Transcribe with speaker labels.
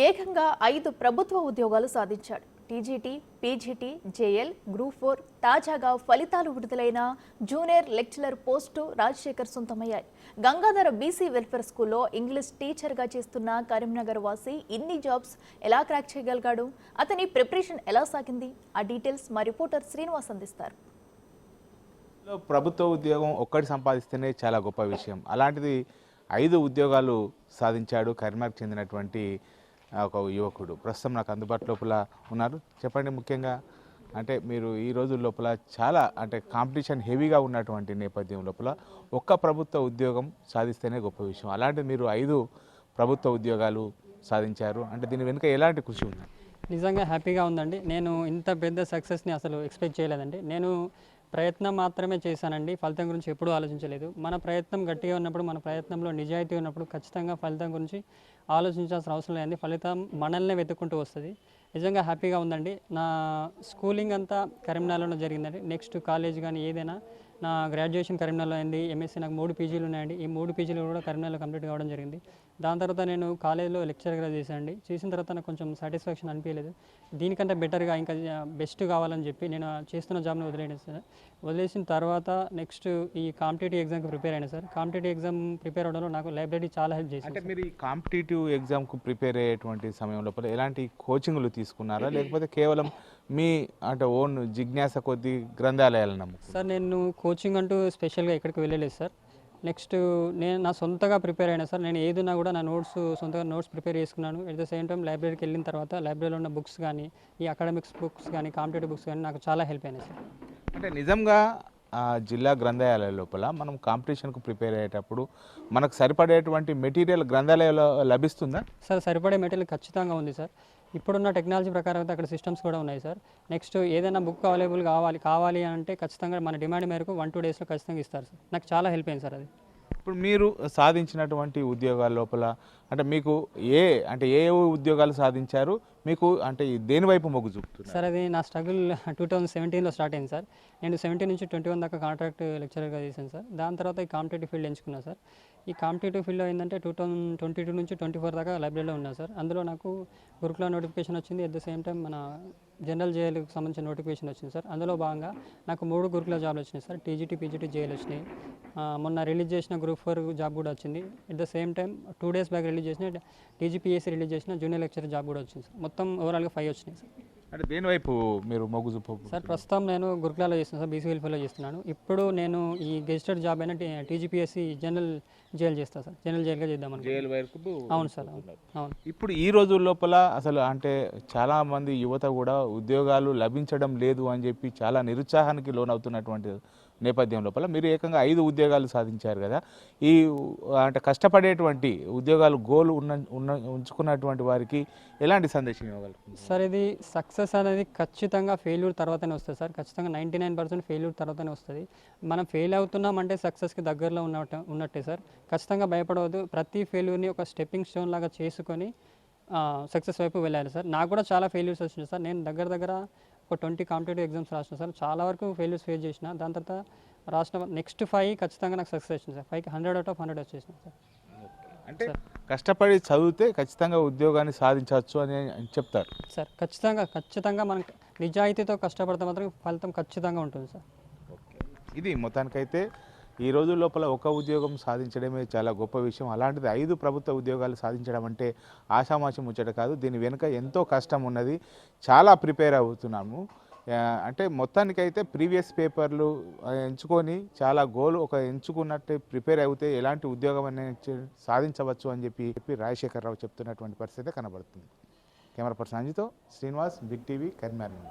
Speaker 1: ఏకంగా 5 ప్రభుత్వ ఉద్యోగాలు సాధించాడు. టీజీటీ, పీజీటీ, జేఎల్, గ్రూప్ 4 తాజాగా ఫలితాలు విడుదలైన జూనియర్ లెక్చరర్ పోస్టు రాజశేఖర్ సొంతమయ్యాయి. గంగాధర బీసీ వెల్ఫేర్ స్కూల్లో ఇంగ్లీష్ టీచర్గా చేస్తున్న కరీంనగర్ వాసి ఇన్ని జాబ్స్ ఎలా క్రాక్ చేయగలిగాడు? అతని ప్రిపరేషన్ ఎలా సాగింది? ఆ డీటెయిల్స్ మా రిపోర్టర్ శ్రీనివాస్ అందిస్తారు.
Speaker 2: ప్రభుత్వ ఉద్యోగం ఒక్కటి సంపాదిస్తేనే చాలా గొప్ప విషయం. అలాంటిది 5 ఉద్యోగాలు సాధించాడు కరీంనగర్కి చెందినటువంటి ఒక యువకుడు. ప్రస్తుతం నాకు అందుబాటు లోపల ఉన్నారు. చెప్పండి, ముఖ్యంగా అంటే మీరు ఈ రోజు లోపల చాలా అంటే కాంపిటీషన్ హెవీగా ఉన్నటువంటి నేపథ్యం లోపల ఒక్క ప్రభుత్వ ఉద్యోగం సాధిస్తేనే గొప్ప విషయం. అలాంటిది మీరు 5 ప్రభుత్వ ఉద్యోగాలు సాధించారు అంటే దీని వెనుక ఎలాంటి కృషి ఉంది?
Speaker 3: నిజంగా హ్యాపీగా ఉందండి. నేను ఇంత పెద్ద సక్సెస్ని అసలు ఎక్స్పెక్ట్ చేయలేదండి. నేను ప్రయత్నం మాత్రమే చేశానండి. ఫలితం గురించి ఎప్పుడూ ఆలోచించలేదు. మన ప్రయత్నం గట్టిగా ఉన్నప్పుడు, మన ప్రయత్నంలో నిజాయితీ ఉన్నప్పుడు ఖచ్చితంగా ఫలితం గురించి ఆలోచించాల్సిన అవసరం లేదండి. ఫలితం మనల్నే వెతుక్కుంటూ వస్తుంది. నిజంగా హ్యాపీగా ఉందండి. నా స్కూలింగ్ అంతా కరీంనగర్లో జరిగిందండి. నెక్స్ట్ కాలేజ్ కానీ ఏదైనా నా గ్రాడ్యుయేషన్ కరీంనగర్లో అయింది. ఎంఎస్సీ నాకు 3 పీజీలు ఉన్నాయండి. ఈ 3 పీజీలు కూడా కరీంనగర్లో కంప్లీట్ కావడం జరిగింది. దాని తర్వాత నేను కాలేజ్లో లెక్చరర్గా చేశానండి. చేసిన తర్వాత నాకు కొంచెం సాటిస్ఫాక్షన్ అనిపించలేదు. దీనికంటే బెటర్గా ఇంకా బెస్ట్ కావాలని చెప్పి నేను చేస్తున్న జాబ్ని వదిలేసాను సార్. వదిలేసిన తర్వాత నెక్స్ట్ ఈ కాంపిటేటివ్ ఎగ్జామ్కి ప్రిపేర్ అయినా సార్. కాంపిటేటివ్ ఎగ్జామ్ ప్రిపేర్ అవడంలో నాకు లైబ్రరీ చాలా హెల్ప్ చేసింది.
Speaker 2: అంటే మీరు ఈ కాంపిటేటివ్ ఎగ్జామ్కు ప్రిపేర్ అయ్యేటువంటి సమయం లోపల ఎలాంటి కోచింగ్లు తీసుకున్నారా, లేకపోతే కేవలం మీ అంటే ఓన్ జిజ్ఞాస కొద్ది గ్రంథాలయాలను నమ్ముకున్నారా?
Speaker 3: సార్ నేను కోచింగ్ అంటూ స్పెషల్గా ఎక్కడికి వెళ్ళలేదు సార్. నెక్స్ట్ నేను నా సొంతగా ప్రిపేర్ అయినా సార్. నేను ఏదున్నా కూడా నా సొంతగా నోట్స్ ప్రిపేర్ చేసుకున్నాను. ఎట్ ద సేమ్ టైం లైబ్రరీకి వెళ్ళిన తర్వాత లైబ్రరీలో ఉన్న బుక్స్ కానీ, ఈ అకాడమిక్స్ బుక్స్ కానీ, కాంపిటేటివ్ బుక్స్ కానీ నాకు చాలా హెల్ప్ అయినాయి సార్.
Speaker 2: అంటే నిజంగా జిల్లా గ్రంథాలయాల లోపల మనం కాంపిటీషన్కు ప్రిపేర్ అయ్యేటప్పుడు మనకు సరిపడేటువంటి మెటీరియల్ గ్రంథాలయంలో లభిస్తుందా?
Speaker 3: సార్ సరిపడే మెటీరియల్ ఖచ్చితంగా ఉంది సార్. ఇప్పుడున్న టెక్నాలజీ ప్రకారం అయితే అక్కడ సిస్టమ్స్ కూడా ఉన్నాయి సార్. నెక్స్ట్ ఏదైనా బుక్ అవైలబుల్ కావాలి అంటే ఖచ్చితంగా మన డిమాండ్ మేరకు 1-2 డేస్లో ఖచ్చితంగా ఇస్తారు సార్. నాకు చాలా హెల్ప్ అయింది సార్ అది.
Speaker 2: ఇప్పుడు మీరు సాధించినటువంటి ఉద్యోగాల లోపల అంటే మీకు ఏ ఉద్యోగాలు సాధించారు, మీకు అంటే దేని వైపు మొగ్గు చూపుతున్నారు?
Speaker 3: సార్ అది నా స్ట్రగుల్ 2017లో స్టార్ట్ అయింది సార్. నేను 17 నుంచి 21 దాకా కాంట్రాక్ట్ లెక్చరర్గా చేశాను సార్. దాని తర్వాత ఈ కాంపిటేటివ్ ఫీల్డ్ ఎంచుకున్నాను సార్. ఈ కాంపిటేటివ్ ఫీల్డ్లో ఏంటంటే 2022 నుంచి 24 దాకా లైబ్రరీలో ఉన్నాను సార్. అందులో నాకు గురుకుల నోటిఫికేషన్ వచ్చింది. అట్ ద సేమ్ టైం మన జనరల్ జేఎల్కి సంబంధించిన నోటిఫికేషన్ వచ్చింది సార్. అందులో భాగంగా నాకు 3 గురుకుల జాబ్లు వచ్చినాయి సార్. టీజీటీ, పీజీటీ, జేఎల్ వచ్చినాయి. మొన్న రిలీజ్ చేసిన గ్రూప్ 4 జాబ్ కూడా వచ్చింది. At the same time 2 days back release చేసిన టీజీపీఎస్సీ రిలీజ్ చేసిన జూనియర్ లెక్చరర్ జాబ్ కూడా వచ్చింది సార్. మొత్తం ఓవరాల్గా 5 వచ్చినాయి సార్.
Speaker 2: అంటే దేని వైపు మీరు మొగ్గు చూపు?
Speaker 3: సార్ ప్రస్తుతం నేను గురుకులాలో చేస్తున్నాను సార్. బీసీ వెల్ఫేర్లో చేస్తున్నాను. ఇప్పుడు నేను ఈ గెజిటెడ్ జాబ్ అయినా టీజీపీఎస్సీ జనరల్ జైలు చేస్తాను సార్. జనరల్ జైలుగా చేద్దామని.
Speaker 2: జైలు వైపు?
Speaker 3: అవును సార్, అవును.
Speaker 2: ఇప్పుడు ఈ రోజు లోపల అసలు అంటే చాలామంది యువత కూడా ఉద్యోగాలు లభించడం లేదు అని చెప్పి చాలా నిరుత్సాహానికి లోనవుతున్నటువంటి నేపథ్యం లోపల మీరు ఏకంగా 5 ఉద్యోగాలు సాధించారు కదా. ఈ అంటే కష్టపడేటువంటి ఉద్యోగాలు గోల్ ఉంచుకున్నటువంటి వారికి ఎలాంటి సందేశం ఇవ్వగలుగుతుంది
Speaker 3: సార్? ఇది సక్సెస్ అనేది ఖచ్చితంగా ఫెయిల్యూర్ తర్వాతనే వస్తుంది సార్. ఖచ్చితంగా 99% ఫెయిల్యూర్ తర్వాతనే వస్తుంది. మనం ఫెయిల్ అవుతున్నామంటే సక్సెస్కి దగ్గరలో ఉన్నట్టే సార్. ఖచ్చితంగా భయపడవద్దు. ప్రతి ఫెయిల్యూర్ని ఒక స్టెప్పింగ్ స్టోన్ లాగా చేసుకొని సక్సెస్ వైపు వెళ్ళాలి సార్. నాకు కూడా చాలా ఫెయిల్యూర్స్ వచ్చినాయి సార్. నేను దగ్గర ఒక 20 కాంపిటేటివ్ ఎగ్జామ్స్ రాసిన సార్. చాలా వరకు ఫెయిల్యూర్స్ ఫేస్ చేసిన. దాని తర్వాత రాసిన నెక్స్ట్ 5 ఖచ్చితంగా నాకు సక్సెస్ వచ్చింది సార్. 5కి 100/100 వచ్చేసినాయి సార్.
Speaker 2: అంటే కష్టపడి చదివితే ఖచ్చితంగా ఉద్యోగాన్ని సాధించవచ్చు అని చెప్తారు
Speaker 3: సార్. ఖచ్చితంగా మనం నిజాయితీతో కష్టపడితే మాత్రం ఫలితం ఖచ్చితంగా ఉంటుంది సార్.
Speaker 2: ఇది మొత్తానికైతే ఈ రోజు లోపల ఒక ఉద్యోగం సాధించడమే చాలా గొప్ప విషయం. అలాంటిది 5 ప్రభుత్వ ఉద్యోగాలు సాధించడం అంటే ఆషామాషి ముచ్చట కాదు. దీని వెనుక ఎంతో కష్టం ఉన్నది. చాలా ప్రిపేర్ అవుతున్నాము. అంటే మొత్తానికైతే ప్రీవియస్ పేపర్లు ఎంచుకొని చాలా గోల్ ఎంచుకున్నట్టు ప్రిపేర్ అయితే ఎలాంటి ఉద్యోగం అనేది సాధించవచ్చు అని చెప్పి రాజశేఖర్ రావు చెప్తున్నటువంటి పరిస్థితి కనబడుతుంది. కెమెరా పర్సన్ అంజితో శ్రీనివాస్, బిగ్ టీవీ, కరీంనగర్.